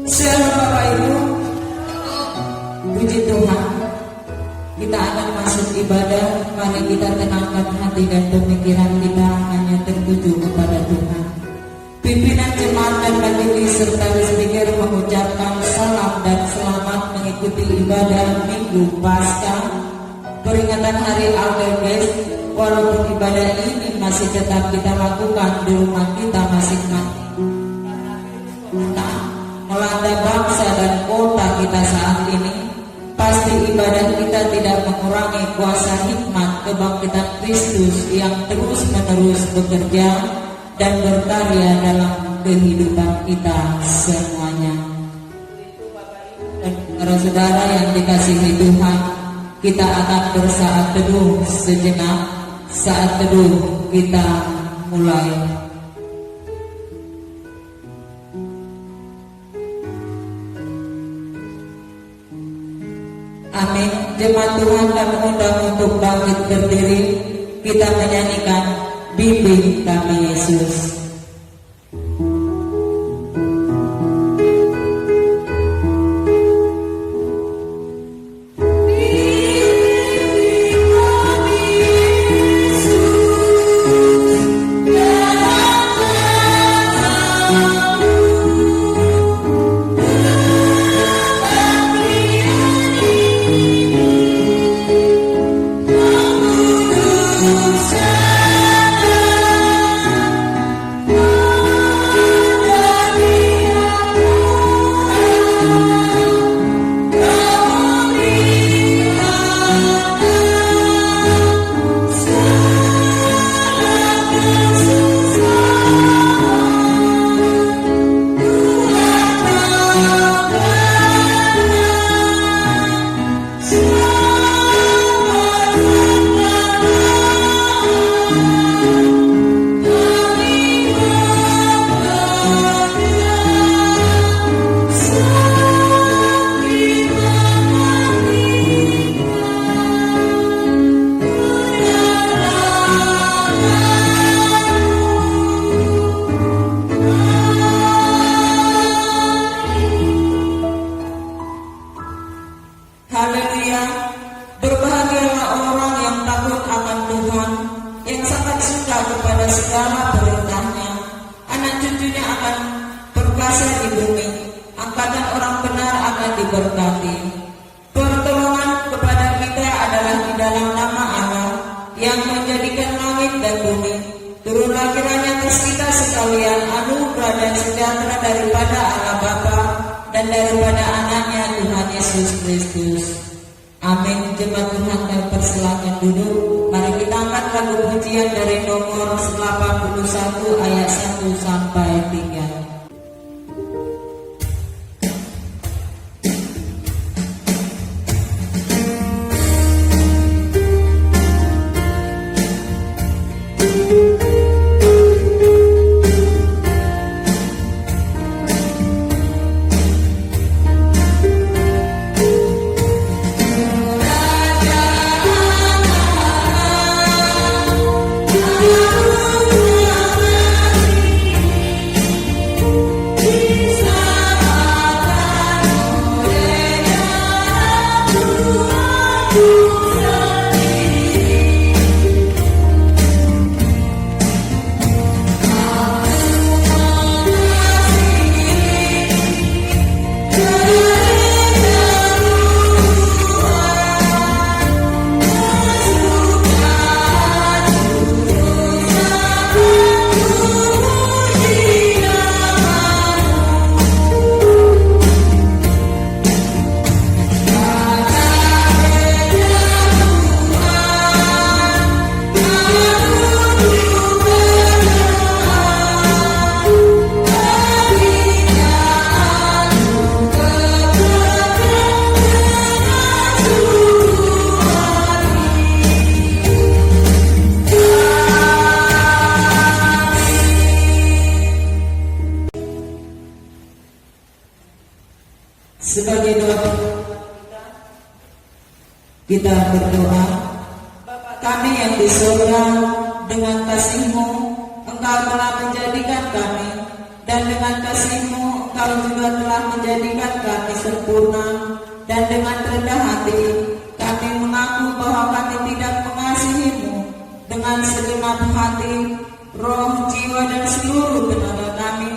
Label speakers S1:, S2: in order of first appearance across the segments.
S1: Shalom Bapak Ibu, puji Tuhan. Kita akan masuk ibadah. Mari kita tenangkan hati dan pemikiran kita hanya tertuju kepada Tuhan. Pimpinan jemaat dan majelis serta speaker mengucapkan salam dan selamat mengikuti ibadah Minggu Paskah peringatan Hari Alkemes. Walaupun ibadah ini masih tetap kita lakukan di rumah kita masing-masing, melanda bangsa dan kota kita saat ini, pasti ibadah kita tidak mengurangi kuasa hikmat kebangkitan Kristus yang terus-menerus bekerja dan berkarya dalam kehidupan kita semuanya. Dan saudara yang dikasihi Tuhan, kita akan bersaat teduh sejenak. Saat teduh kita mulai. Amin. Jemaat Tuhan kami undang untuk bangkit berdiri. Kita menyanyikan Bimbing Kami Yesus. Sebagai doa kita berdoa. Kami yang di surga, dengan kasih-Mu Engkau telah menjadikan kami dan dengan kasih-Mu Engkau juga telah menjadikan kami sempurna, dan dengan rendah hati kami mengaku bahwa kami tidak mengasihi-Mu dengan segenap hati, roh, jiwa, dan seluruh tenaga kami.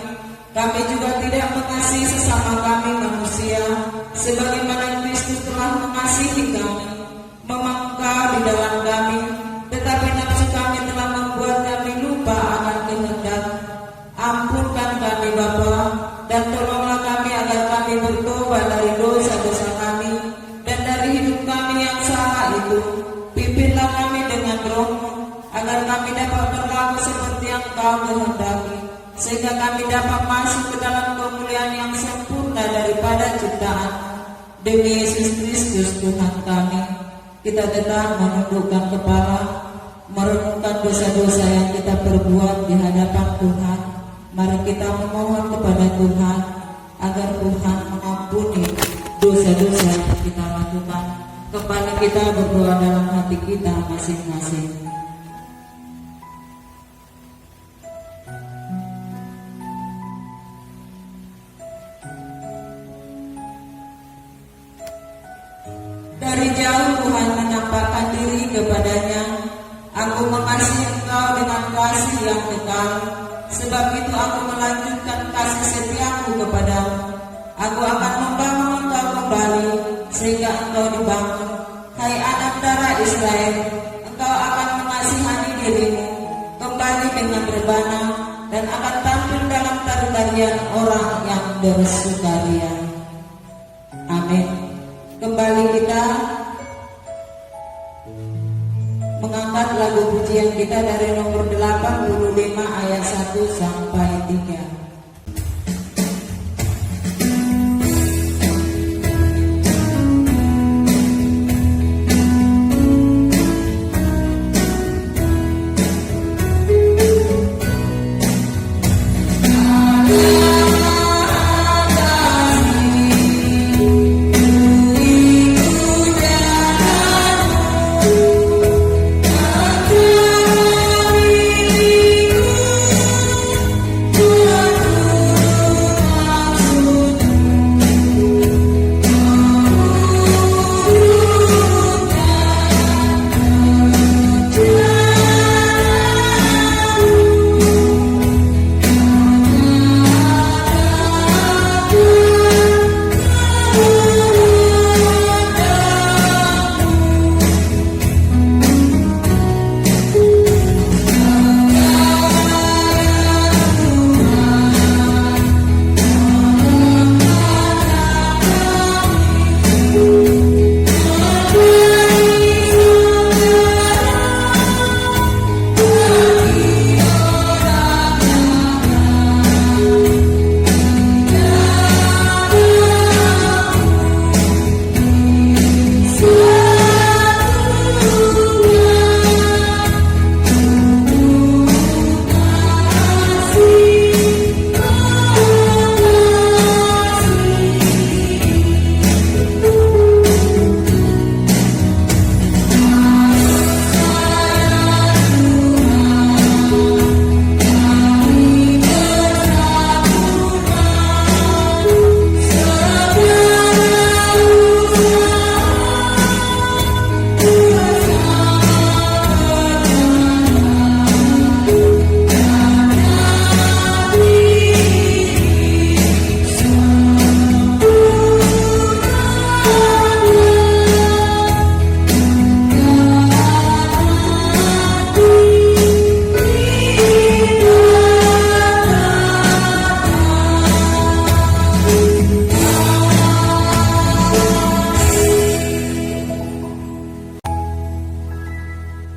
S1: Kami juga tidak mengasihi sesama kami manusia sebagaimana Kristus telah mengasihi kami, memengkau di dalam kami, tetapi nafsu kami telah membuat kami lupa akan kehendak. Ampunkan kami Bapa, dan tolonglah kami agar kami bertobat dari dosa-dosa kami dan dari hidup kami yang salah itu. Pimpinlah kami dengan Roh-Mu agar kami dapat berlaku seperti yang Kau kehendaki, sehingga kami dapat masuk ke dalam kemuliaan yang sempurna daripada ciptaan. Demi Yesus Kristus Tuhan kami, kita tetap menundukkan kepala, merenungkan dosa-dosa yang kita perbuat di hadapan Tuhan. Mari kita memohon kepada Tuhan agar Tuhan mengampuni dosa-dosa yang kita lakukan. Kembali kita berdoa dalam hati kita masing-masing. Dari jauh Tuhan menampakkan diri kepadanya. Aku mengasihi engkau dengan kasih yang kekal. Sebab itu aku melanjutkan kasih setiaku kepadamu. Aku akan membangun engkau kembali sehingga engkau dibangun. Hai anak darah Israel, engkau akan mengasihani dirimu kembali dengan rebana dan akan tampil dalam tari-tarian orang yang bersukaria. Amin. Kembali kita mengangkat lagu pujian kita dari nomor 85 ayat 1 sampai 3.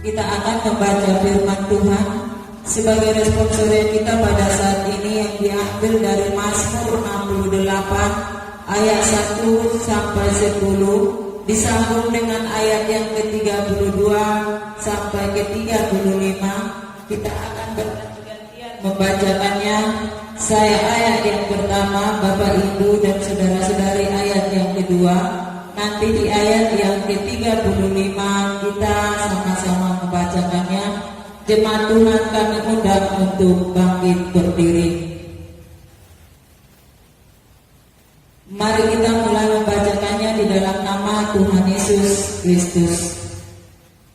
S1: Kita akan membaca firman Tuhan sebagai responsorium kita pada saat ini yang diambil dari Mazmur 68 ayat 1 sampai 10 disambung dengan ayat yang ke-32 sampai ke-35. Kita akan bergantian membacakannya. Saya ayat yang pertama, Bapak Ibu dan saudara-saudari ayat yang kedua. Nanti di ayat yang ke-35 kita sama-sama membacakannya. Jemaat Tuhan kami undang untuk bangkit berdiri. Mari kita mulai membacakannya di dalam nama Tuhan Yesus Kristus.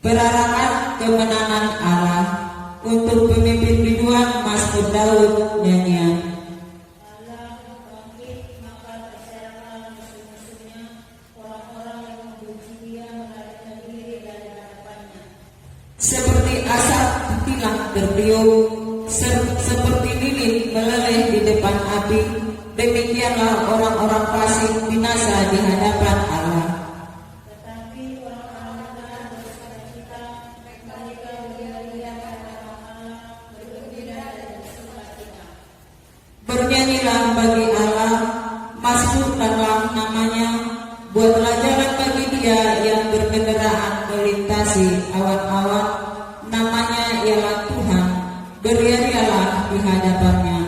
S1: Perarakan kemenangan Allah untuk pemimpin biduan Mazmur Daud nyanyian. Seperti asap tilang tertiup, seperti lilin meleleh di depan api, demikianlah orang-orang fasik binasa di hadapan Allah. Tetapi orang-orang benar bersukacita, mereka mulia-mulia karena Allah, bergembira dan bersukacita. Bernyanyilah bagi Allah, mazmurkanlah namanya, buatlah jalan bagi Dia yang berkendaraan melintasi awan-awan. Namanya ialah Tuhan, beriarialah di hadapannya.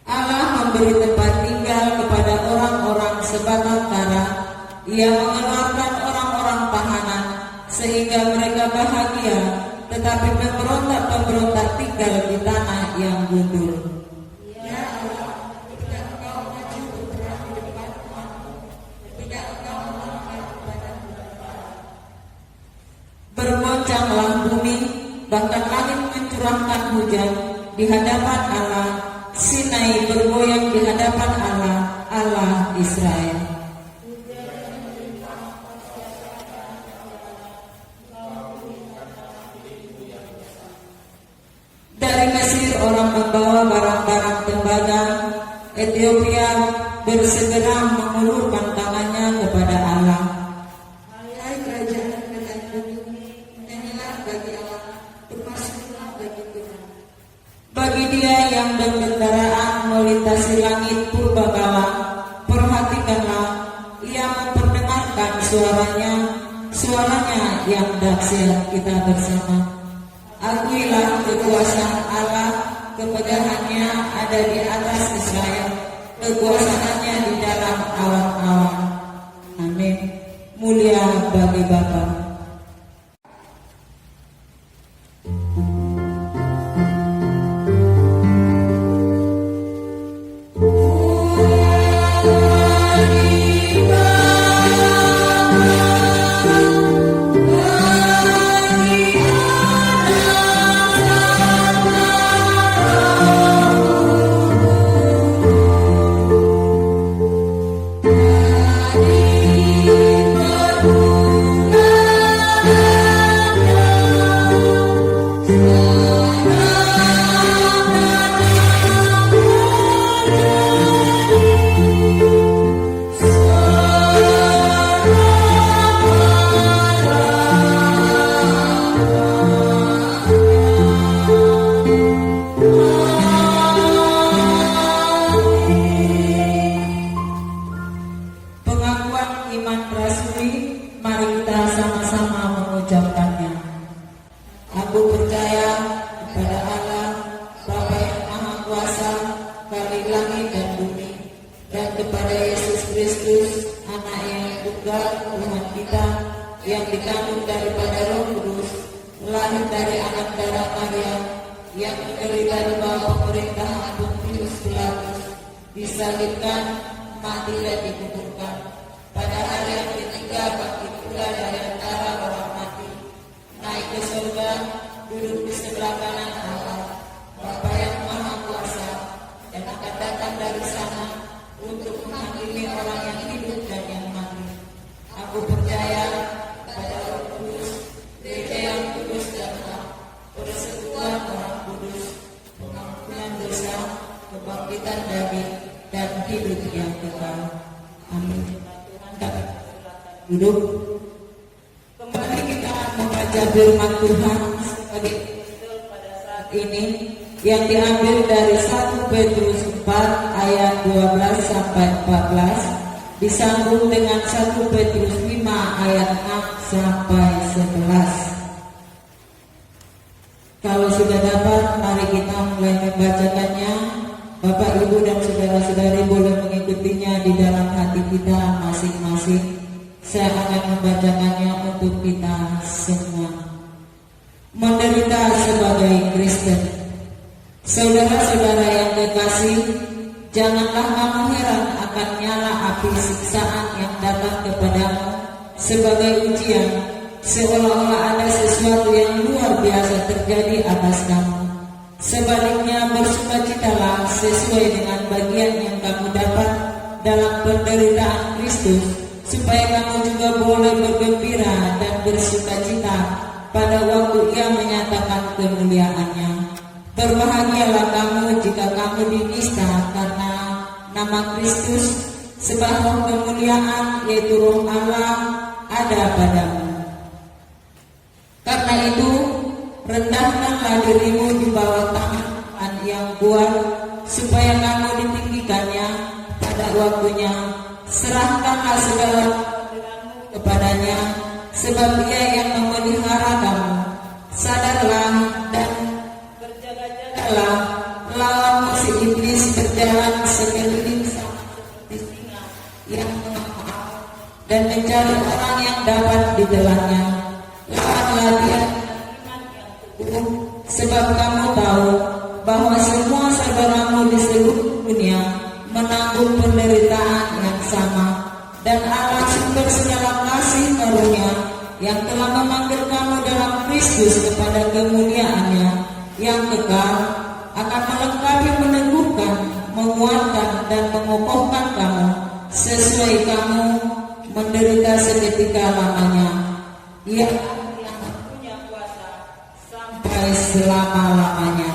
S1: Allah memberi tempat tinggal kepada orang-orang sebatang kara. Ia mengeluarkan orang-orang tahanan sehingga mereka bahagia, tetapi pemberontak-pemberontak tinggal di tanah yang gundul. Bergoncanglah bumi, bahkan langit mencurahkan hujan di hadapan Allah. Sinai bergoyang di hadapan Allah, Allah Israel. Dari Mesir orang membawa barang-barang tembaga. Ethiopia bersegera mengulurkan tangannya kepada Allah. Hai kerajaan-kerajaan bumi, nyanyilah bagi Allah, bermaksudlah bagi Tuhan. Bagi Dia yang berkendaraan melintasi langit purbakala, perhatikanlah, Ia memperdengarkan suaranya yang dahsyat. Kita bersama. Akuilah kekuasaan Allah, kemegahannya ada di atas Israel, kekuasaannya di dalam awan-awan. Amin. Mulia bagi Bapa. Duduk. Kembali kita membaca firman Tuhan sebagai pada saat ini yang diambil dari 1 Petrus 4 ayat 12 sampai 14 disambung dengan 1 Petrus 5 ayat 6 sampai 11. Kalau sudah dapat, mari kita mulai membacakannya. Bapak, Ibu, dan saudara-saudari boleh mengikutinya di dalam hati kita masing-masing. Saya akan membacakannya untuk kita semua. menderita sebagai Kristen. Saudara-saudara yang kekasih, janganlah kamu heran akan nyala api siksaan yang datang kepadamu sebagai ujian, seolah-olah ada sesuatu yang luar biasa terjadi atas kamu. Sebaliknya bersukacitalah sesuai dengan bagian yang kamu dapat dalam penderitaan Kristus, supaya kamu juga boleh bergembira dan bersukacita pada waktu Ia menyatakan kemuliaannya. Berbahagialah kamu jika kamu dinista karena nama Kristus, sebab roh kemuliaan yaitu roh Allah ada padamu. Karena itu, rendahkanlah dirimu di bawah tangan yang kuat, supaya kamu ditinggikannya pada waktunya. Serahkanlah segala kepadanya, sebab Ia yang memelihara kamu. Sadarlah dan berjaga-jagalah, lawan musuh iblis berjalan sekeliling seperti singa yang mengamuk dan mencari orang yang dapat ditelannya. Lawanlah dia, sebab kamu tahu bahwa semua saudaramu di seluruh dunia menanggung penderitaan yang sama, dan Allah sumber segala kasih karunia yang telah memanggil kamu dalam Kristus kepada kemuliaannya yang kekal akan melengkapi, meneguhkan, menguatkan dan mengokohkan kamu sesuai kamu menderita seketika lamanya. Ia yang punya kuasa sampai selama-lamanya.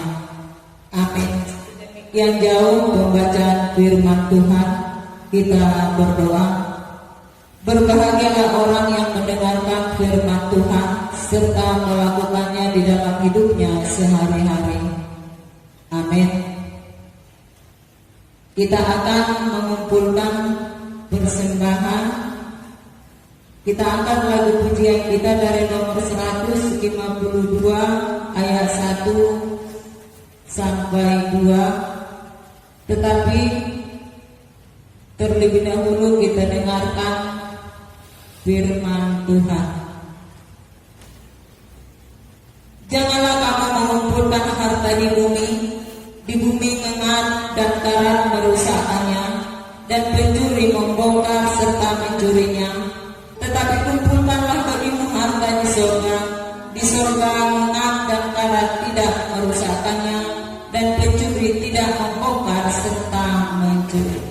S1: Amin. Demikian jauh pembacaan firman Tuhan. Kita berdoa. Berbahagialah orang yang mendengarkan firman Tuhan serta melakukannya di dalam hidupnya sehari-hari. Amin. Kita akan mengumpulkan persembahan. Kita angkat lagu pujian kita dari nomor 152 ayat 1 sampai 2. Tetapi terlebih dahulu kita dengarkan firman Tuhan. Janganlah kamu mengumpulkan harta di bumi ngengat dan karat merusakkannya, dan pencuri membongkar serta mencurinya. Tetapi kumpulkanlah bagimu harta di sorga ngengat dan karat tidak merusakkannya, dan pencuri tidak membongkar serta mencuri.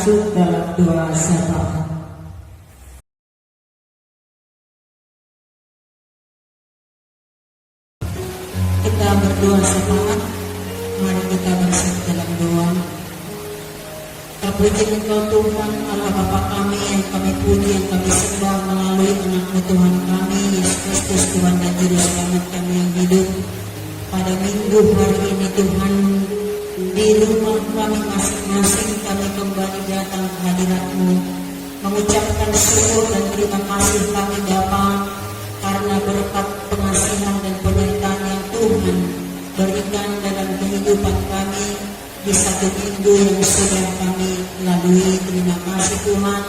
S1: masuk dalam doa syafaat. Kita berdoa syafaat. Mari kita bersatu dalam doa. Puji Engkau Tuhan Allah Bapa kami yang kami puji, yang kami sembah melalui anak-Mu Tuhan kami Yesus Kristus, Tuhan dan Juru Selamat kami yang hidup. Pada minggu hari ini Tuhan, di rumah kami masing-masing kami kembali datang ke hadirat-Mu, mengucapkan syukur dan terima kasih kami Bapa karena berkat pengasihan dan penyertaan yang Tuhan berikan dalam kehidupan kami di satu minggu yang sudah kami lalui. Terima kasih Tuhan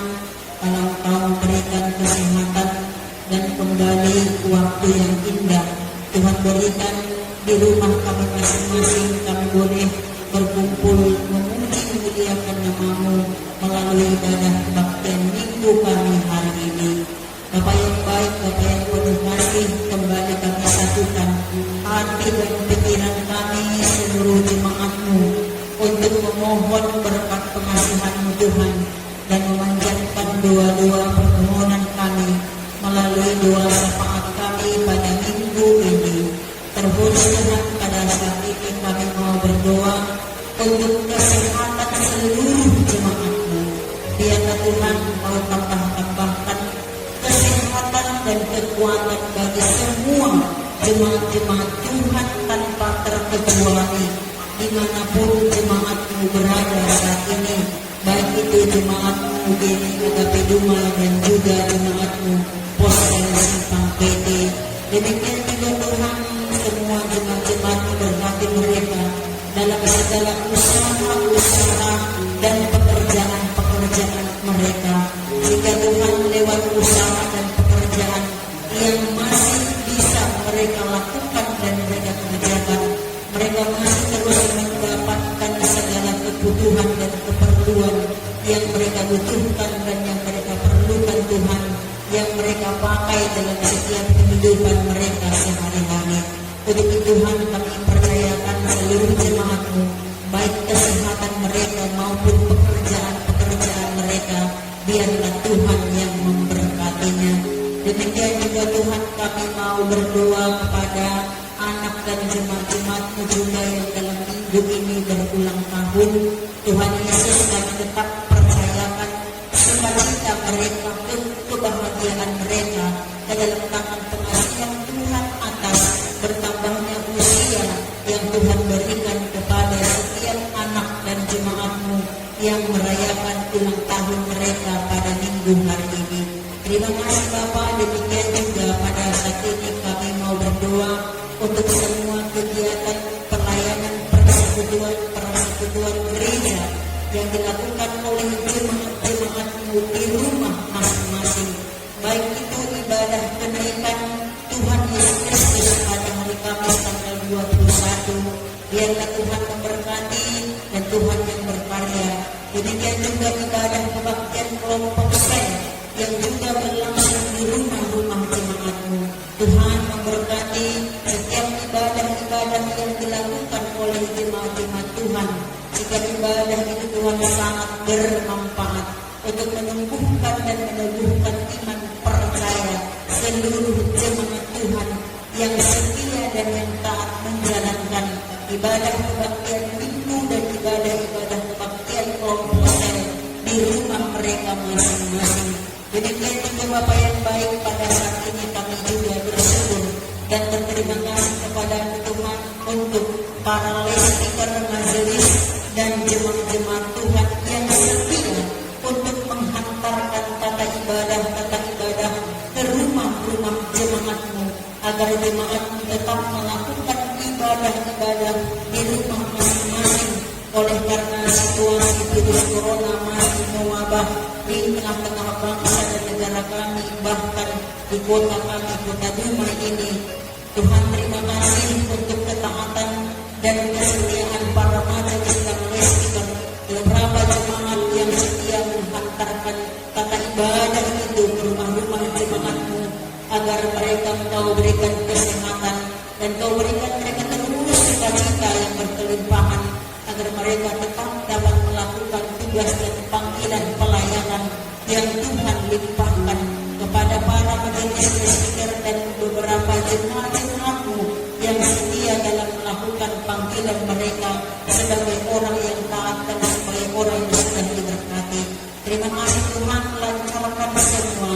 S1: kalau Engkau memberikan kesehatan dan kembali waktu yang indah Tuhan berikan di rumah kami masing-masing. Kami boleh berkumpul memuji memuliakan nama-Mu melalui ibadah kebaktian minggu kami hari ini. Bapa yang baik, Bapa yang penuh kasih, kembali kami satukan hati dan pikiran kami seluruh jemaat-Mu untuk memohon berkat pengasihan-Mu Tuhan dan memanjatkan doa-doa permohonan kami melalui doa syafaat kami pada minggu ini. Terus Tuhan, pada saat ini kami mau berdoa untuk kesehatan seluruh jemaat-Mu. Biarlah Tuhan Engkau tambahkan kesehatan dan kekuatan bagi semua jemaat-jemaat Tuhan tanpa terkecuali dimanapun jemaat-Mu berada saat ini, baik itu jemaat-Mu GMI Agape Dumai dan juga jemaat-Mu Postel Simpang PT. Demikian juga Tuhan, semua jemaat-jemaat-Mu berkati mereka dalam segala usaha-usaha dan pekerjaan-pekerjaan mereka, sehingga Tuhan lewat usaha dan pekerjaan yang masih bisa mereka lakukan dan mereka kerjakan, mereka masih terus mendapatkan segala kebutuhan dan keperluan yang mereka butuhkan dan yang mereka perlukan Tuhan, yang mereka pakai dalam setiap kehidupan mereka sehari-hari. Untuk itu Tuhan, kami percayakan seluruh jemaat-Mu, baik kesehatan mereka maupun pekerjaan-pekerjaan mereka, biarlah Tuhan yang memberkatinya. Demikian juga Tuhan, kami mau berdoa kepada anak dan jemaat-jemaat-Mu juga yang dalam minggu ini berulang tahun. Tuhan Yesus, kami tetap percayakan sukacita mereka, kebahagiaan mereka ke dalam tangan pengasihan Tuhan atas bertambahnya usia yang Tuhan berikan kepada setiap anak dan jemaat-Mu yang merayakan ulang tahun mereka pada minggu hari ini. Terima kasih Bapa. Demikian juga pada saat ini kami mau berdoa untuk semua kegiatan pelayanan persekutuan gereja yang dilakukan oleh jemaat-jemaat-Mu di rumah masing-masing, baik itu ibadah kenaikan Tuhan Yesus Kristus pada hari Kamis tanggal 21. Biarlah Tuhan memberkati dan Tuhan yang berkarya. Demikian juga ibadah kebaktian kelompok sel yang juga berlangsung di rumah-rumah jemaat-Mu. Tuhan memberkati setiap ibadah-ibadah yang dilakukan oleh jemaat-jemaat Tuhan, jika ibadah itu Tuhan sangat bermanfaat untuk menumbuhkan dan meneguhkan iman percaya seluruh jemaat Tuhan yang setia dan yang taat menjalankan ibadah kebaktian minggu dan ibadah-ibadah kebaktian kelompok sel di rumah mereka masing-masing. Demikian juga Bapak yang baik, pada saat ini kami juga bersyukur dan berterima kasih kepada Tuhan untuk para speaker majelis dan jemaat-jemaat Tuhan yang setia untuk menghantarkan tata ibadah ke rumah-rumah jemaat-Mu, agar jemaat-Mu tetap melakukan ibadah-ibadah di rumah masing-masing. Oleh karena situasi virus corona masih mewabah di tengah-tengah bangsa dan negara kami, bahkan di kota kami, kota Dumai ini, Tuhan terima kasih untuk ketaatan dan kesetiaan para majelis dan speaker, beberapa jemaat yang setia menghantarkan tata ibadah itu ke rumah-rumah jemaat-Mu, agar mereka Engkau berikan kesehatan dan Engkau berikan mereka terus sukacita yang berkelimpahan, agar mereka tetap dapat melakukan tugas dan panggilan
S2: jemaat-jemaat-Mu yang setia dalam melakukan panggilan mereka sebagai orang yang taat dan sebagai orang yang sudah diberkati. Terima kasih Tuhan, lancarkan semua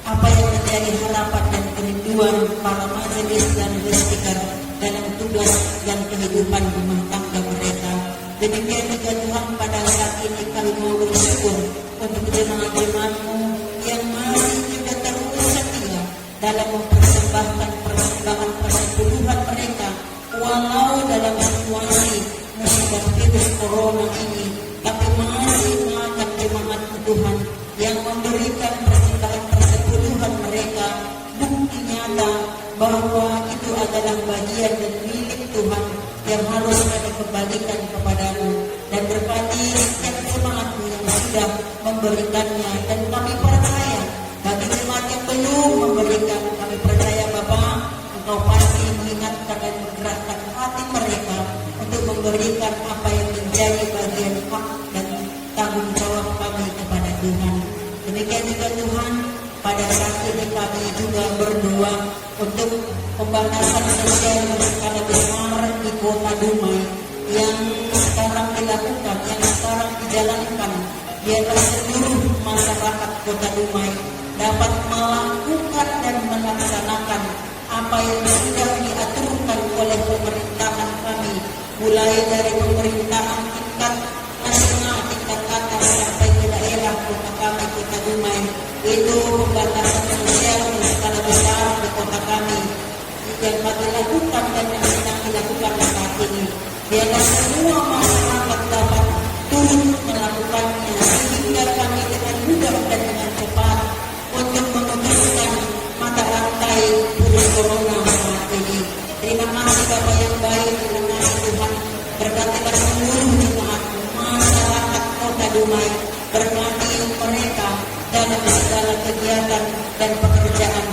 S2: apa yang menjadi harapan dan kerinduan para majelis dan speaker dalam tugas dan kehidupan rumah tangga mereka. Demikian juga Tuhan, pada saat ini kami mau bersyukur untuk jemaat-jemaat-Mu yang masih juga terus setia dalam mempersembahkan persembahan persepuluhan mereka walau dalam situasi musibah virus corona ini, tapi masih mengangkat jemaat Tuhan yang memberikan persembahan persepuluhan mereka, bukti nyata bahwa itu adalah bagian dan milik Tuhan yang harus kami kembalikan kepadamu. Dan berkati setiap jemaat-Mu yang sudah memberikannya, dan kami percaya bagi jemaat yang belum memberikan, kami percaya Bapa, Engkau pasti mengingatkan dan menggerakkan hati mereka untuk memberikan apa yang menjadi bagian hak dan tanggung jawab kami kepada Tuhan. Demikian juga Tuhan, pada saat ini kami juga berdoa untuk pembatasan sosial berskala besar di Kota Dumai yang sekarang dilakukan, yang sekarang dijalankan. Biarlah seluruh masyarakat Kota Dumai dapat melakukan dan melaksanakan apa yang sudah diaturkan oleh pemerintahan kami, mulai dari pemerintahan tingkat nasional, tingkat atas sampai ke daerah kota kami, Kota Dumai. Itu pembatasan sosial berskala besar di kota kami yang kami lakukan dan yang sedang dilakukan saat ini. Biarlah semua masyarakat dapat turut melakukannya sehingga kami dengan mudah dan dengan cepat untuk memutuskan mata rantai virus corona saat ini. Terima kasih Bapa yang baik, terima kasih Tuhan. Berkatilah seluruh jemaat masyarakat Kota Dumai, berkati mereka dalam segala kegiatan dan pekerjaan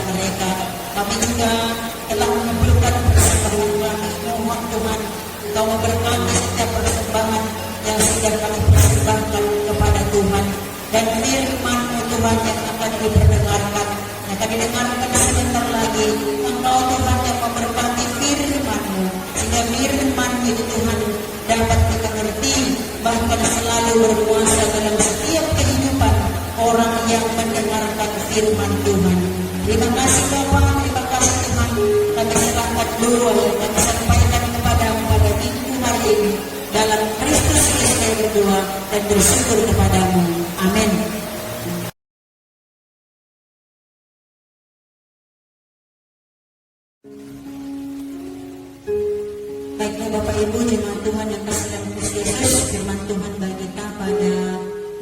S2: mereka. Kami juga telah mengumpulkan persembahan kami. Mohon Tuhan, Engkau memberkati setiap persembahan yang sudah kami persembahkan kepada Tuhan. Dan firman-Mu Tuhan yang akan diperdengarkan, yang akan didengarkan sebentar lagi. Engkau Tuhan yang memberkati firman-Mu, sehingga firman itu Tuhan dapat kita mengerti, bahkan selalu berkuasa dalam setiap kehidupan orang yang mendengarkan firman Tuhan. Terima kasih Bapa, terima kasih Tuhan. Kami serahkan doa yang kami sampaikan kepada-Mu pada minggu hari ini. Dalam Kristus Yesus berdoa dan bersyukur kepada-Mu. Amin. Baiklah Bapak Ibu, jemaat Tuhan yang kasih dalam Kristus Yesus, firman Tuhan bagi kita pada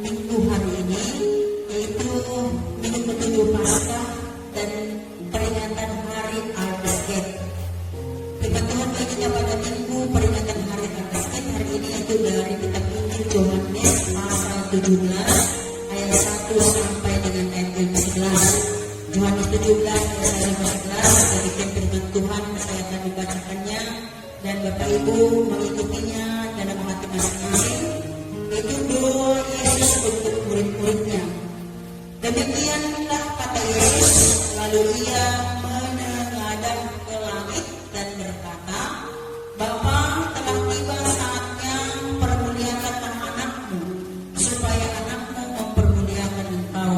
S2: minggu hari ini, yaitu minggu ke-7 Paskah dan peringatan Hari Alkisket. Firman Tuhan bagi kita pada minggu peringatan Hari Alkisket hari ini yaitu dari kitab Injil Yohanes pasal 17 ayat 1 sampai dengan ayat 11. Yohanes 17 ayat 11 dari firman Tuhan, saya akan membacakannya dan Bapak Ibu mengikutinya dalam hati masing-masing. Itu doa Yesus untuk murid-muridnya. Demikianlah kata Yesus, lalu ia menengadah ke langit dan berkata, Bapa, telah tiba saatnya, permuliakanlah anakmu, supaya anakmu mempermuliakan engkau.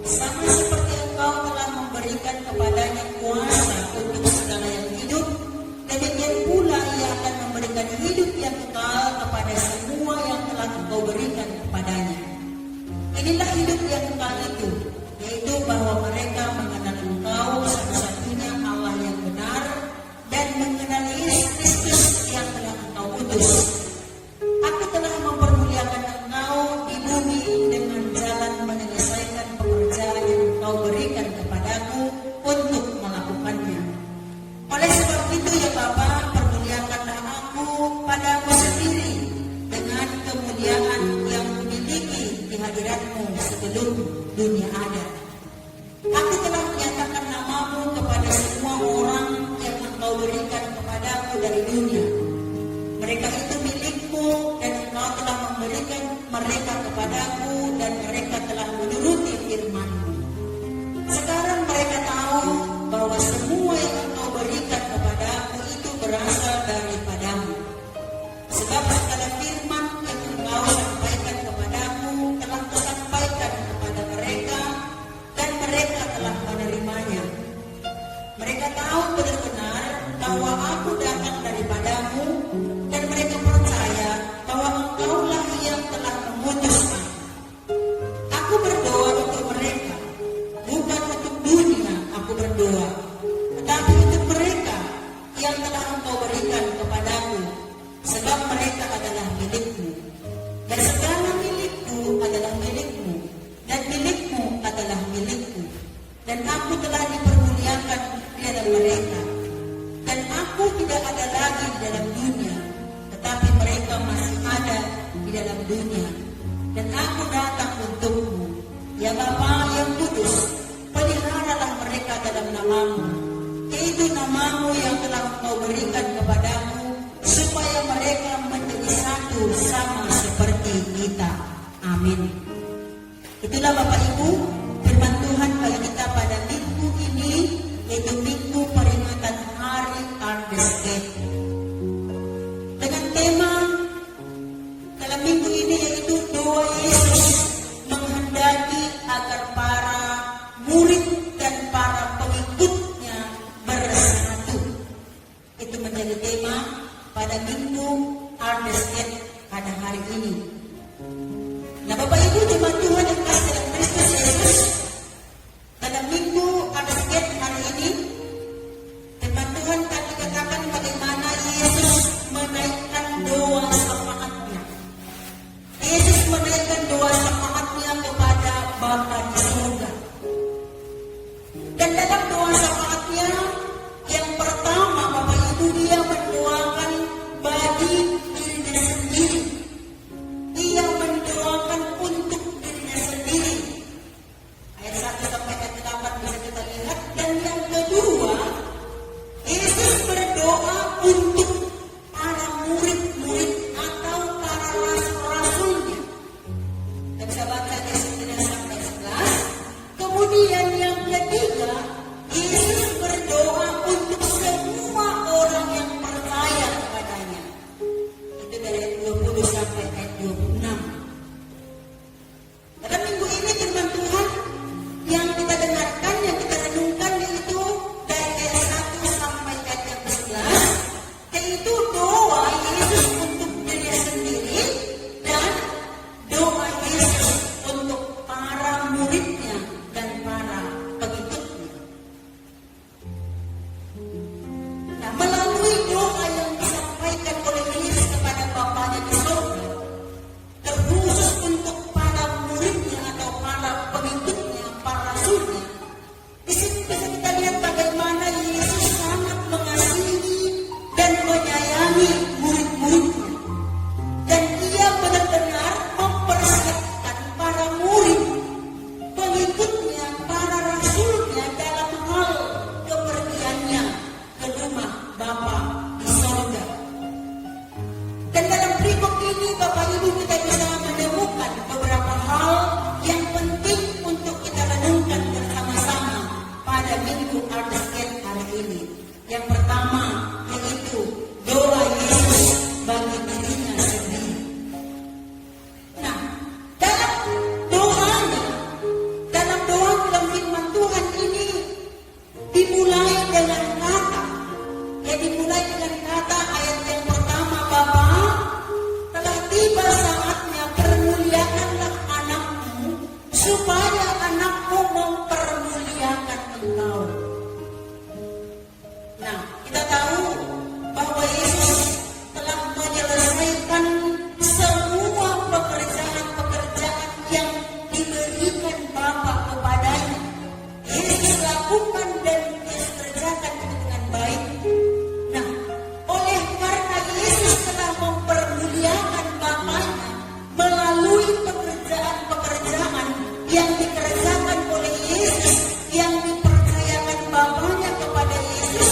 S2: Sama seperti engkau telah memberikan kepadanya kuasa untuk segala yang hidup, demikian pula ia akan memberikan hidup yang kekal kepada semua yang telah engkau berikan kepadanya. Inilah hidup yang kekal itu, yaitu bahwa mereka mengenal engkau satu-satunya Allah yang benar dan mengenal Yesus Kristus yang telah engkau utus. Aku telah mempermuliakan engkau di bumi dengan jalan menyelesaikan pekerjaan yang engkau berikan kepadaku untuk melakukannya. Oleh sebab itu ya Bapa, permuliakanlah aku padamu sendiri dengan kemuliaan yang kumiliki di hadirat-Mu sebelum dunia ada. Aku telah menyatakan nama-Mu kepada semua orang yang engkau berikan kepadaku dari dunia. Mereka itu milik-Mu dan engkau telah memberikan mereka kepadaku dan mereka telah menuruti firman-Mu. Sekarang mereka tahu bahwa Mereka tahu benar-benar bahwa aku datang daripadamu, dan mereka percaya bahwa engkaulah yang telah mengutusku. Aku berdoa untuk mereka, bukan untuk dunia aku berdoa, tetapi untuk mereka yang telah engkau berikan kepadaku, sebab mereka adalah milikmu. Dan segala milikku adalah milikmu, dan milikmu adalah milikku. Dan aku telah dipermuliakan di dalam mereka. Dan aku tidak ada lagi di dalam dunia, tetapi mereka masih ada di dalam dunia. Dan aku datang untukmu, ya Bapa yang kudus, peliharalah mereka dalam namamu, yaitu namamu yang telah engkau berikan kepadamu, supaya mereka menjadi satu sama seperti kita. Amin. Itulah Bapak Ibu firman Tuhan bagi kita pada minggu ini, yaitu minggu peringatan Hari Harvest Gate. Dengan tema dalam minggu ini yaitu doa Yesus menghendaki agar para murid dan para pengikutnya bersatu. Itu menjadi tema pada minggu Harvest Gate pada hari ini. Nah Bapak Ibu jemaat Tuhan yang kasih dalam Kristus Yesus, dalam minggu Harvest Gate hari ini firman Tuhan tadi katakan bagaimana Yesus menaikkan doa syafaatnya. Yesus menaikkan doa syafaatnya kepada Bapa di surga. Dan dalam doa syafaatnya yang pertama Bapak Ibu, dia mendoakan bagi dirinya sendiri. Dia mendoakan untuk dirinya sendiri. Ayat 1 sampai ayat 8 bisa kita lihat. Dan yang kedua, Yesus berdoa untuk para murid-murid atau para rasul-rasulnya. Dan bisa baca ayat 9 sampai 11. Kemudian yang ketiga, Yesus berdoa untuk semua orang yang percaya kepadanya. Itu dari ayat 20 sampai ayat 26. Dalam minggu ini firman Tuhan yang kita dengarkan, yang kita renungkan yaitu dari ayat 1 sampai ayat yang 11, yaitu doa Yesus untuk dirinya sendiri dan doa Yesus untuk para muridnya dan para pengikutnya. Nah, melalui doa yang disampaikan oleh Yesus kepada Bapanya di surga, terkhusus untuk para muridnya atau para pengikutnya, para rasulnya, di sini bisa kita lihat bagaimana Yesus sangat mengasihi dan menyayangi murid-muridnya. Dan ia benar-benar mempersiapkan para murid, pengikutnya, para rasulnya dalam hal kepergiannya ke rumah Bapa di surga. Dan dalam berikut ini Bapak Ibu kita bisa menemukan beberapa hal yang penting untuk kita renungkan bersama-sama pada minggu Harvest Gate hari ini. Yang pertama yaitu doa Yesus bagi dirinya sendiri. Nah, dalam doanya, dalam doa dalam firman Tuhan ini dimulai dengan kata. Ya, dimulai dengan kata ayat yang pertama, Bapa, telah tiba saatnya permuliakanlah anakmu, supaya anakmu mempermuliakan engkau. Nah, kita tahu bahwa Yesus telah menyelesaikan semua pekerjaan-pekerjaan yang diberikan Bapa kepadanya. Yesus lakukan dan Yesus kerjakan itu dengan baik. Nah, oleh karena Yesus telah mempermuliakan Bapanya melalui pekerjaan-pekerjaan yang dikerjakan oleh Yesus, yang dipercayakan Bapanya kepada Yesus,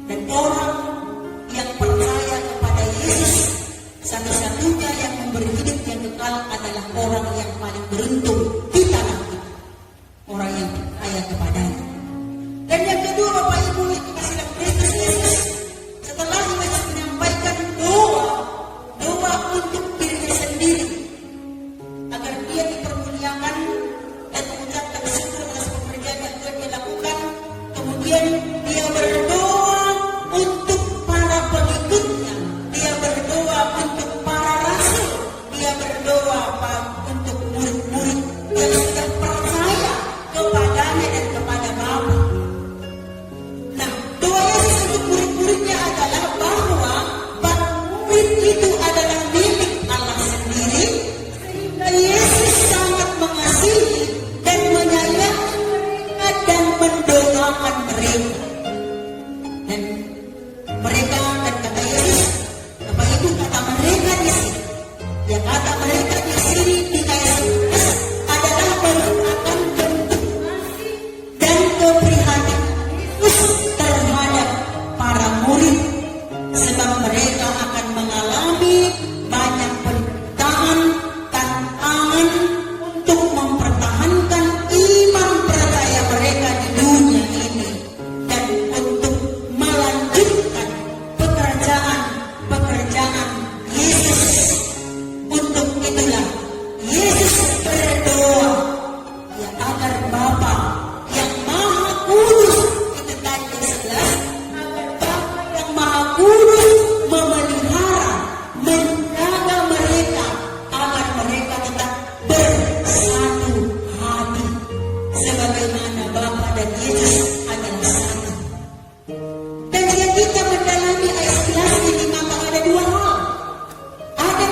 S2: Dan orang yang percaya kepada Yesus, satu-satunya yang memberi hidup yang kekal adalah orang yang paling beruntung di tanah ini. Orang yang percaya kepadanya. Dan yang kedua, Bapak Ibu, itu kasih dalam Kristus Yesus. Setelah Yesus menyampaikan doa untuk dirinya sendiri, agar dia dipermuliakan dan mengucapkan syukur atas pekerjaan yang telah dia lakukan, kemudian dia berdoa untuk para pengikutnya, dia berdoa untuk para rasul, dia berdoa untuk murid-murid yang sudah percaya kepadanya dan kepada Bapa. Nah, doa Yesus untuk murid-muridnya adalah bahwa para murid itu adalah milik Allah sendiri, sehingga Yesus sangat mengasihi dan menyayangi mereka dan mendoakan mereka. Dan mereka, dan kata Yesus, Bapak Ibu, kata mereka di sini, ya kata mereka di sini di ayat 11 adalah merupakan bentuk kasih dan keprihatinan Yesus terhadap para murid, sebab mereka akan mengalami banyak penderitaan, tantangan untuk mempertahankan iman percaya mereka di dunia ini dan untuk melanjutkan pekerjaan Yesus. Untuk itulah Yesus berdoa ya agar Bapa yang Maha Kudus, itu tadi yang 11, agar Bapa yang Maha Kudus memelihara, menjaga mereka agar mereka tetap bersatu hati sebagaimana Bapa dan Yesus adalah satu. Dan jika kita mendalami ayat 11 ini, maka ada dua hal. Ada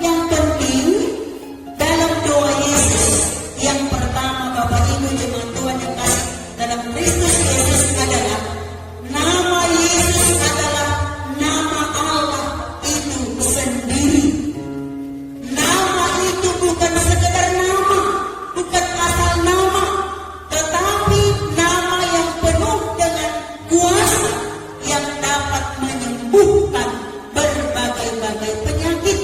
S2: yang penting dalam doa Yesus. Yang pertama, Bapak Ibu jemaat Tuhan yang kasih dalam Kristus Yesus, adalah nama Yesus adalah nama Allah itu sendiri. Nama itu bukan sekedar nama, bukan asal nama, tetapi nama yang penuh dengan kuasa yang dapat menyembuhkan berbagai-bagai penyakit.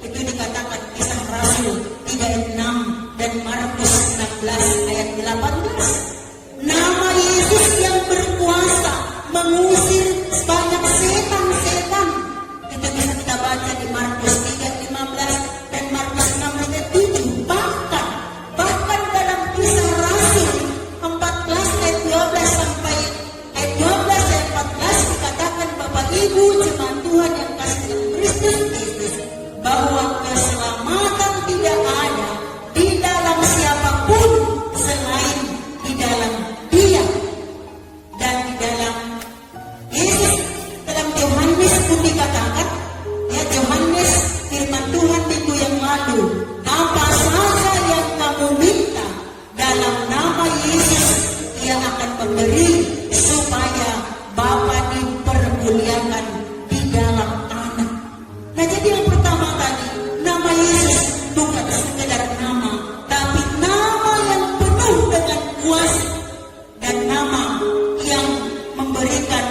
S2: Itu dikatakan Kisah Rasul 3 ayat 6 dan Markus 16 ayat 18. Nama Yesus yang berkuasa mengusir banyak setan-setan. Itu bisa kita baca di Markus 3 ayat 15 dan Markus 6 ayat 7. Bahkan dalam Kisah Rasul 14 ayat 12 sampai ayat 12 ayat 14 dikatakan, Bapak Ibu jemaat Tuhan yang kasih dalam Kristus Yesus, bahwa keselamatan tidak ada di dalam siapapun selain di dalam Dia. Dan di dalam Yesus, dalam Yohanes pun dikatakan, ya Yohanes firman Tuhan minggu yang lalu, apa saja yang kamu minta dalam nama Yesus, Ia akan memberi supaya Bapa dipermuliakan di dalam Anak. Nah, jadi yang pertama tadi, nama Yesus bukan sekedar nama, tapi nama yang penuh dengan kuasa dan nama yang memberikan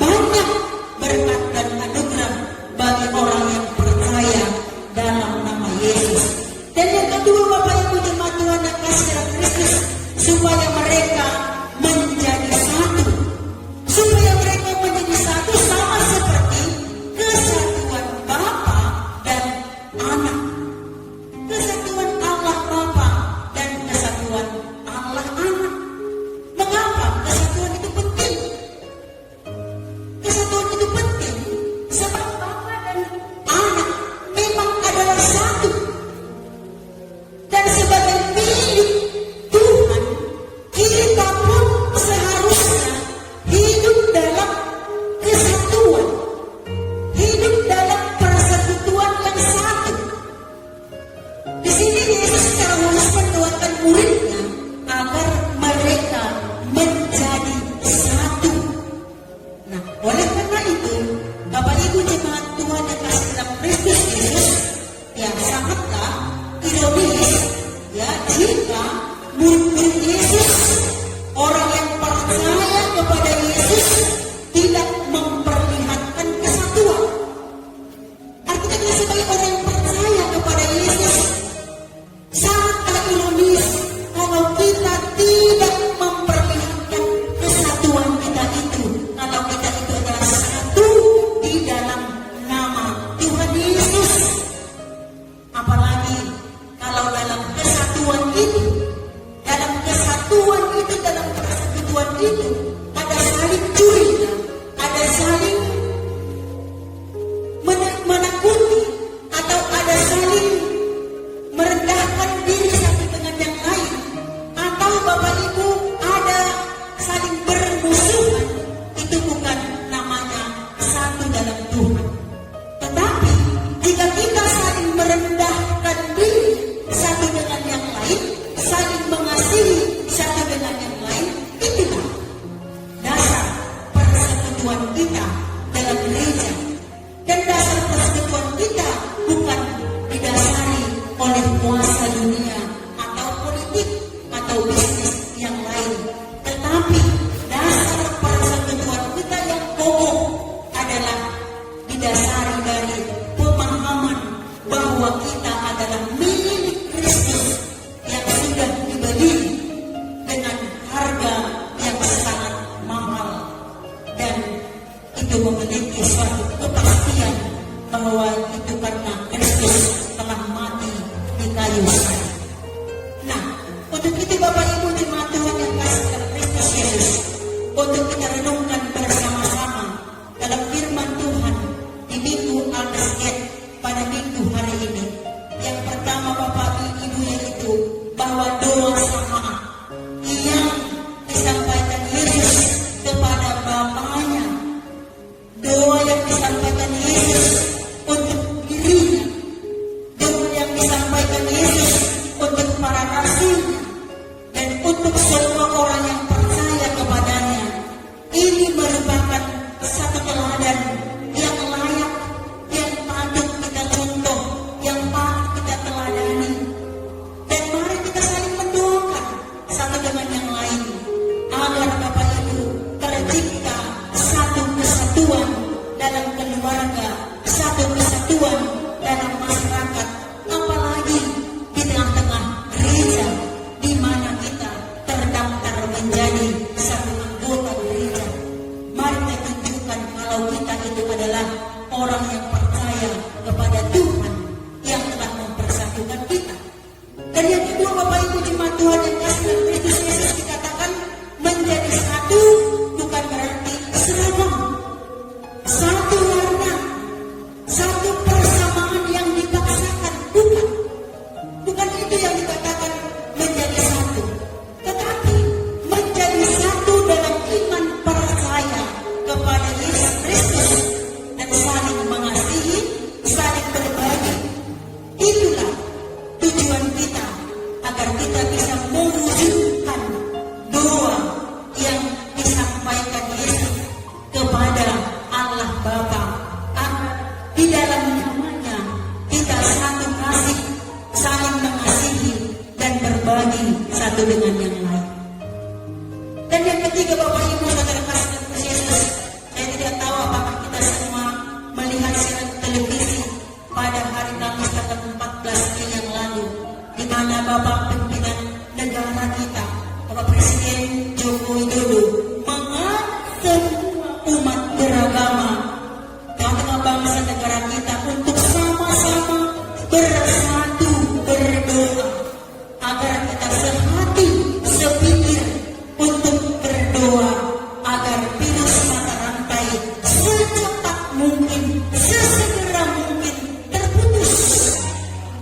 S2: banyak berkat dan anugerah bagi orang yang percaya dalam nama Yesus. Dan yang kedua, Bapak Ibu jemaat Tuhan yang kasih dalam Kristus, supaya mereka menjadi satu. Supaya mereka menjadi satu sama seperti kesatuan Bapa dan Anak. Kesatuan Allah Bapa dan kesatuan Allah Anak. Mengapa kesatuan itu penting? Kesatuan itu penting sebab Bapa dan Anak memang adalah satu. Dan sebagai milik Tuhan, kita pun seharusnya hidup dalam kesatuan, hidup dalam persekutuan yang satu. Di sini Yesus terus mendoakan muridnya agar mereka menjadi satu. Nah, oleh karena itu, Bapak Ibu jemaat Tuhan yang kasih dalam Kristus Yesus, yang sangatlah ironis, ya, jika murid-murid Yesus, orang yang percaya kepada Yesus, tidak dalam Tuhan. Tetapi jika kita saling merendahkan diri satu dengan yang lain, saling mengasihi satu dengan yang lain, itulah dasar persekutuan kita dalam gereja. Dan dasar persekutuan kita bukan didasari oleh kuasa dunia atau politik atau bisnis yang lain, tetapi dasar persekutuan kita yang kokoh adalah didasari dari pemahaman bahwa kita adalah milik Kristus yang sudah dibeli dengan harga yang sangat mahal, dan itu memiliki suatu kepastian bahwa itu karena Kristus telah mati di kayu salib. Nah, untuk itu Bapak Ibu jemaat Tuhan yang kasih dalam Kristus Yesus, untuk kita renungkan bersama-sama dalam firman Tuhan di Minggu Almasget pada minggu hari ini. Yang pertama Bapak Ibu yaitu bahwa doa syafaat yang disampaikan Yesus kepada Bapaknya, doa yang disampaikan Yesus untuk dirinya, doa yang disampaikan Yesus untuk para rasulnya, dan untuk semua orang yang percaya kepadanya. Ini merupakan satu teladan yang layak, yang patut kita contoh, yang patut kita teladani. Dan mari kita saling mendoakan satu dengan yang lain, agar Bapak Ibu tercipta satu kesatuan dalam keluarga, satu kesatuan dalam masyarakat, apalagi di tengah-tengah gereja, di mana kita terdaftar menjadi satu anggota gereja. Mari kita tunjukkan kalau kita itu adalah orang yang percaya kepada Tuhan yang telah mempersatukan kita. Dan yang kedua Bapak Ibu jemaat Tuhan yang kasih dalam Kristus Yesus, dikatakan menjadi satu bukan berarti seragam, satu warna, satu persamaan yang dipaksakan, bukan itu yang dikatakan menjadi satu, tetapi menjadi satu dalam iman percaya kepada Yesus Kristus dan saling mengasihi, saling berbagi. Itulah tujuan kita, agar kita bisa mewujudkan doa yang disampaikan Yesus kepada Allah Bapa, agar di dalam namanya kita satu kasih, saling mengasihi dan berbagi satu dengan yang lain. Dan yang ketiga Bapak Ibu saudara kasih dalam Yesus, saya tidak tahu apakah kita semua melihat siaran televisi pada hari Kamis tanggal 14 Mei yang lalu, di mana Bapak pimpinan negara kita, Bapak Presiden Joko Widodo, mengajak semua umat beragama tengah-tengah bangsa negara kita untuk sama-sama bersatu berdoa, agar kita sehati sepikir untuk berdoa agar virus mata rantai secepat mungkin, sesegera mungkin terputus.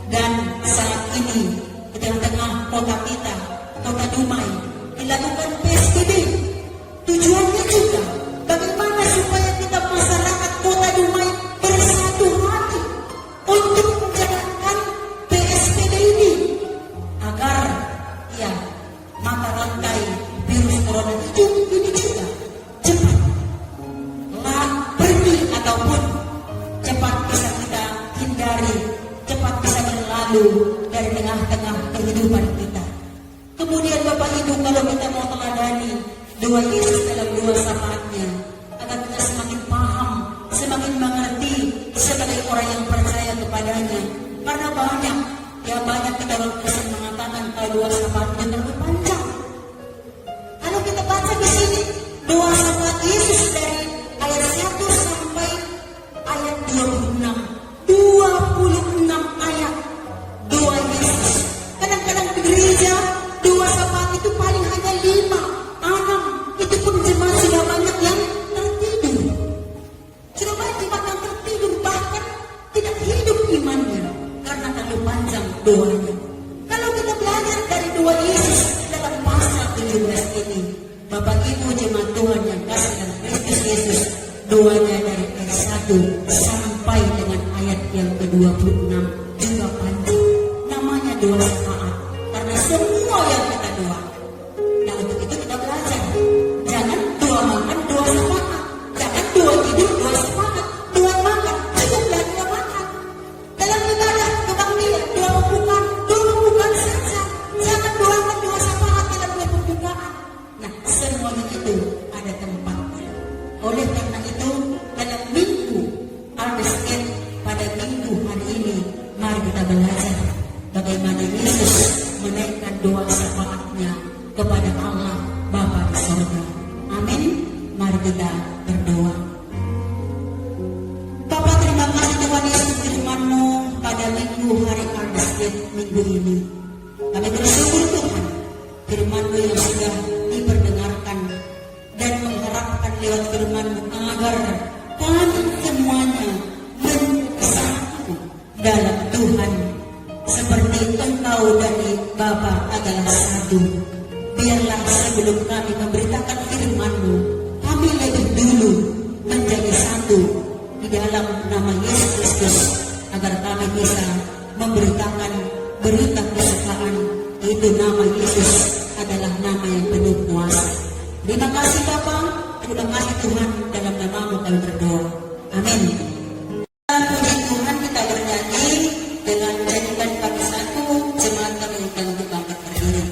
S2: Dan saat ini di tengah-tengah kota kita, kota Dumai, dilakukan PSBB. Tujuannya juga bagaimana supaya kita masyarakat kota Dumai bersatu hati untuk menjalankan PSBB ini, agar ya mata rantai virus corona itu ini juga cepat pergi ataupun cepat bisa kita hindari, cepat bisa berlalu dari tengah-tengah kehidupan kita. Kemudian Bapak Ibu, kalau kita mau teladani doa Yesus dalam doa syafaatnya, agar kita semakin paham, semakin mengerti sebagai orang yang percaya kepadanya. Karena banyak kita orang mengatakan kalau doa syafaatnya terlalu panjang. Kalau kita baca di sini doa syafaat Yesus dari ayat 1 sampai ayat 26 ayat doa Yesus. Kadang-kadang di gereja doa syafaat itu paling hanya 5, 6. Itu pun jemaat sudah banyak yang tertidur. Sudah banyak jemaat yang tertidur, bahkan tidak hidup imannya karena terlalu panjang doanya. Kalau kita belajar dari doa Yesus dalam pasal 17 ini, Bapak Ibu jemaat Tuhan yang kasih dalam Kristus Yesus, doanya dari ayat 1 sampai dengan ayat yang ke-26 juga panjang. Namanya doa syafaat. Karena semua yang kita doa. Nah untuk itu kita belajar. Jangan doa makan, doa syafaat. Jangan doa tidur, doa syafaat. Doa makan, cukuplah doa makan. Dalam ibadah, kebaktian, doa pembukaan saja. Jangan doakan doa syafaat dalam doa pembukaan. Nah semuanya itu ada tempatnya. Oleh karena itu, dalam minggu Al-Masjid pada minggu hari ini, mari kita belajar bagaimana Yesus menaikkan doa syafaatnya kepada Allah Bapa di surga. Amin. Mari kita berdoa. Bapa, terima kasih Tuhan Yesus firman-Mu pada minggu hari Al-Masjid minggu ini. Kami bersyukur Tuhan, firman-Mu yang sudah diperdengarkan dan mengharapkan lewat firman-Mu agar kami semuanya bersatu dalam Tuhan seperti Engkau dan Bapa adalah satu. Biarlah sebelum kami memberitakan firman-Mu, kami lebih dulu menjadi satu di dalam nama Yesus Kristus agar kami bisa memberitakan berita kesukaan. Itu nama Yesus adalah nama yang penuh kuasa. Terima kasih Bapa, terima kasih Tuhan, dalam nama-Mu kami berdoa. Amin. Puji Tuhan, kita bernyanyi dengan menyanyikan kami satu, jemaat kami yang untuk bangkit berdiri.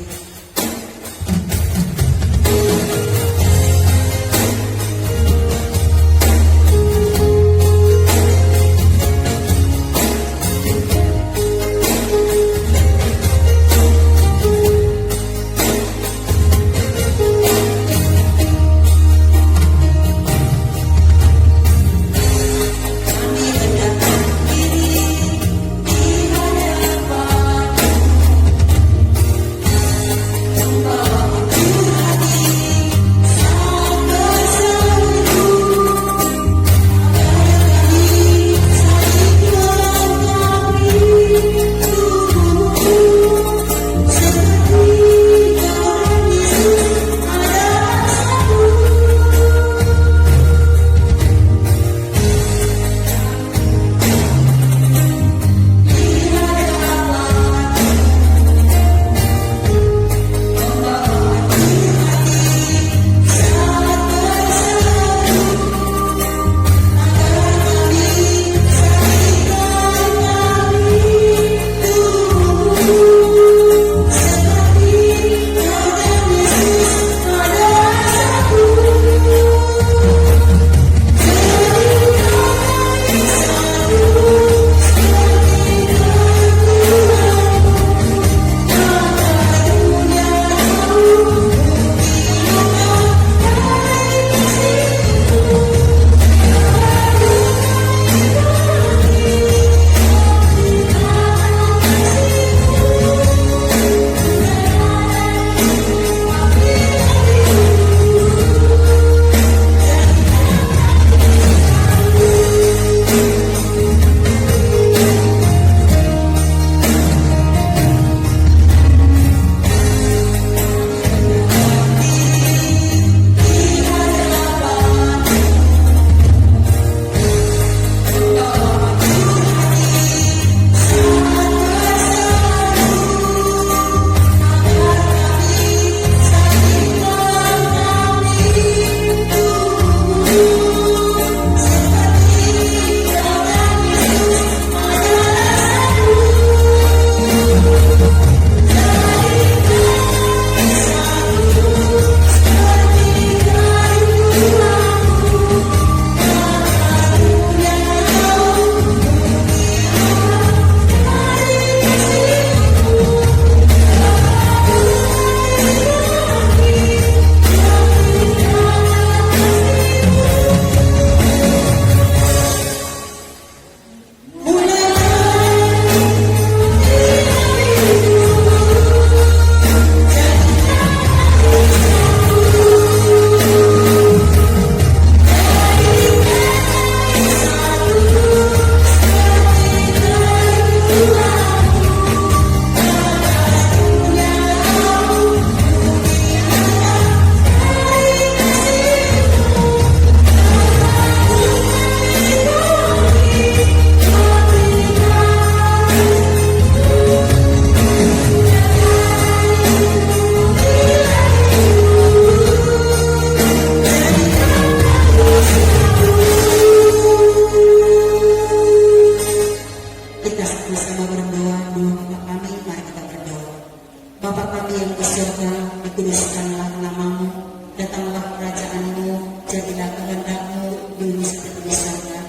S2: surga.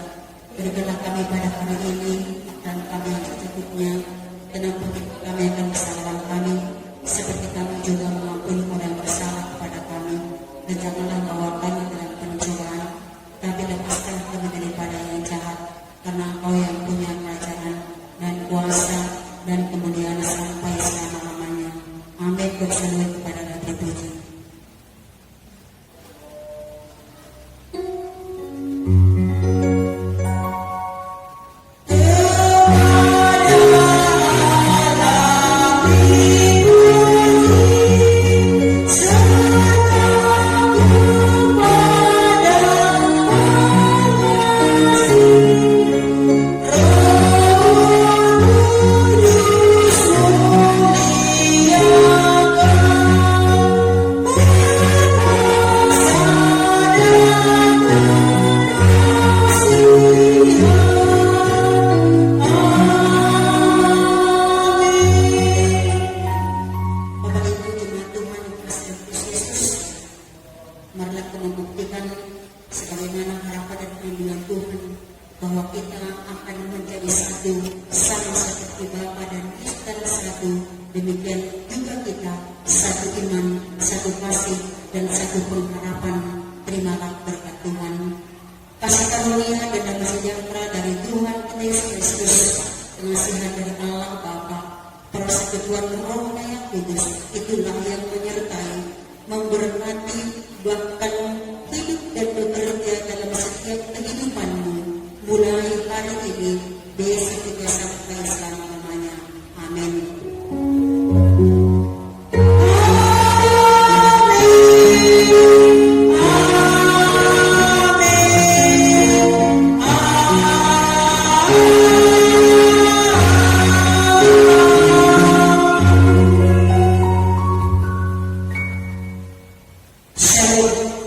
S2: Berikanlah kami pada hari ini dan kami yang secukupnya, dan ampuni kami akan kesalahan kami, seperti kami juga mengampuni orang yang bersalah kepada kami. Dan janganlah bawa kami dalam pencobaan, tapi lepaskan kami daripada yang jahat, karena Engkau yang punya kerajaan dan kuasa dan kemuliaan sampai selama-lamanya. Amin. Berseru kepada Ratu Puji. Marilah kita membuktikan sebagaimana harapan dan perlindungan Tuhan bahwa kita akan menjadi satu sama seperti Bapa dan Kristus satu. Demikian juga kita satu iman, satu kasih dan satu pengharapan. Terimalah berkat Tuhan. Kasih karunia dan damai sejahtera dari Tuhan kita Yesus Kristus, pengasihan dari Allah Bapa, persekutuan Roh yang Kudus, itulah yang menyertai, memberkati, bahkan hidup dan bekerja dalam setiap kehidupanmu, mulai hari ini, besok juga sampai selama-lamanya. Amin. Shalom.